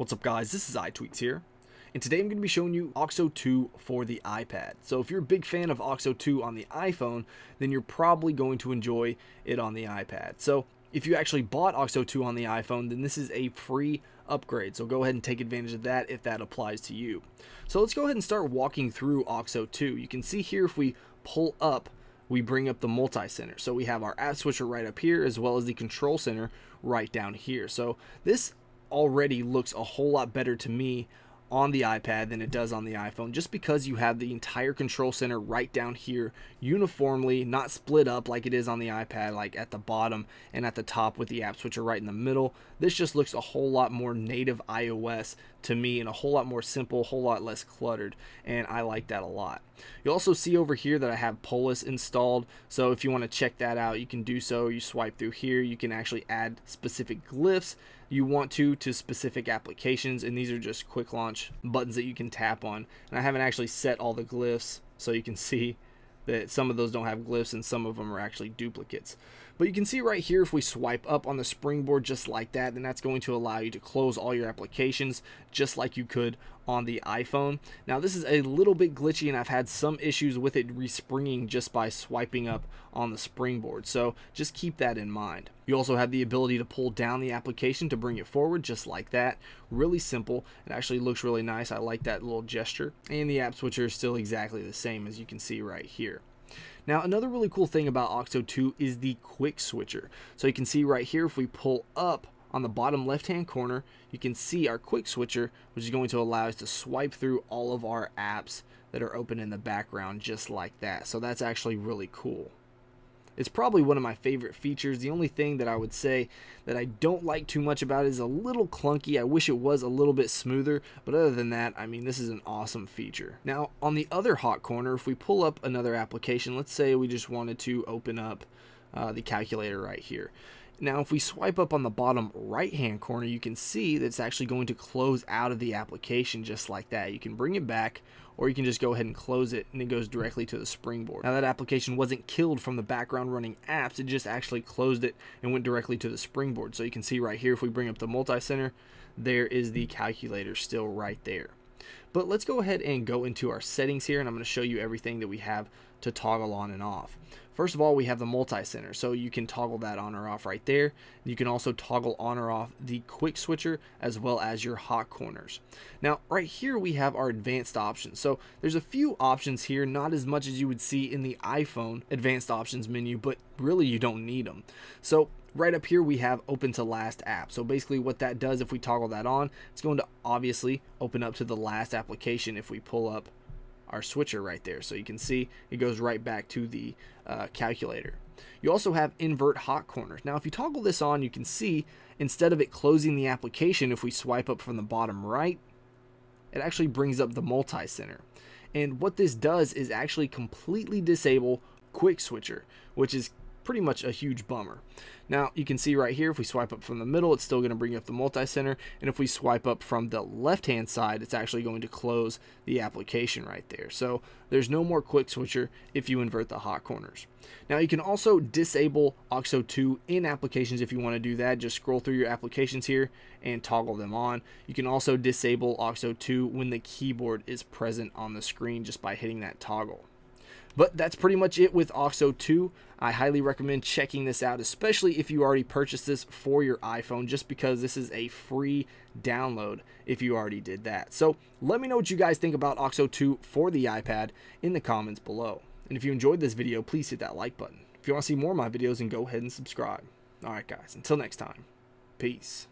What's up guys, this is iTweaks here, and today I'm going to be showing you Auxo 2 for the iPad. So if you're a big fan of Auxo 2 on the iPhone, then you're probably going to enjoy it on the iPad. So if you actually bought Auxo 2 on the iPhone, then this is a free upgrade, so go ahead and take advantage of that if that applies to you. So let's go ahead and start walking through Auxo 2. You can see here if we pull up, we bring up the multi-center. So we have our app switcher right up here as well as the control center right down here. So this already looks a whole lot better to me on the iPad than it does on the iPhone, just because you have the entire control center right down here uniformly, not split up like it is on the iPad, like at the bottom and at the top with the app switcher right in the middle. This just looks a whole lot more native iOS to me and a whole lot more simple, a whole lot less cluttered, and I like that a lot. You'll also see over here that I have Polis installed, so if you want to check that out, you can do so. You swipe through here, you can actually add specific glyphs you want to specific applications, and these are just quick launch buttons that you can tap on. And I haven't actually set all the glyphs, so you can see that some of those don't have glyphs and some of them are actually duplicates. But you can see right here, if we swipe up on the springboard just like that, then that's going to allow you to close all your applications just like you could on the iPhone. Now this is a little bit glitchy and I've had some issues with it respringing just by swiping up on the springboard, so just keep that in mind. You also have the ability to pull down the application to bring it forward just like that. Really simple. It actually looks really nice. I like that little gesture, and the app switcher is still exactly the same as you can see right here. Now another really cool thing about Auxo 2 is the quick switcher. So you can see right here, if we pull up on the bottom left hand corner, you can see our quick switcher, which is going to allow us to swipe through all of our apps that are open in the background just like that. So that's actually really cool. It's probably one of my favorite features. The only thing that I would say that I don't like too much about it is a little clunky. I wish it was a little bit smoother, but other than that, I mean, this is an awesome feature. Now, on the other hot corner, if we pull up another application, let's say we just wanted to open up the calculator right here. Now, if we swipe up on the bottom right-hand corner, you can see that it's actually going to close out of the application just like that. You can bring it back, or you can just go ahead and close it, and it goes directly to the springboard. Now, that application wasn't killed from the background running apps. It just actually closed it and went directly to the springboard. So you can see right here, if we bring up the multi-center, there is the calculator still right there. But let's go ahead and go into our settings here, and I'm going to show you everything that we have to toggle on and off. First of all, we have the multi-center, so you can toggle that on or off right there. You can also toggle on or off the quick switcher as well as your hot corners. Now right here we have our advanced options. So there's a few options here, not as much as you would see in the iPhone advanced options menu, but really you don't need them. So right up here we have open to last app. So basically what that does, if we toggle that on, it's going to obviously open up to the last application if we pull up our switcher right there. So you can see it goes right back to the calculator. You also have invert hot corners. Now if you toggle this on, you can see instead of it closing the application, if we swipe up from the bottom right, it actually brings up the multi-center. And what this does is actually completely disable quick switcher, which is pretty much a huge bummer. Now you can see right here, if we swipe up from the middle, it's still going to bring up the multi-center, and if we swipe up from the left hand side, it's actually going to close the application right there. So there's no more quick switcher if you invert the hot corners. Now you can also disable Auxo 2 in applications if you want to do that. Just scroll through your applications here and toggle them on. You can also disable Auxo 2 when the keyboard is present on the screen just by hitting that toggle. But that's pretty much it with Auxo 2. I highly recommend checking this out, especially if you already purchased this for your iPhone, just because this is a free download if you already did that. So let me know what you guys think about Auxo 2 for the iPad in the comments below. And if you enjoyed this video, please hit that like button. If you want to see more of my videos, then go ahead and subscribe. Alright guys, until next time, peace.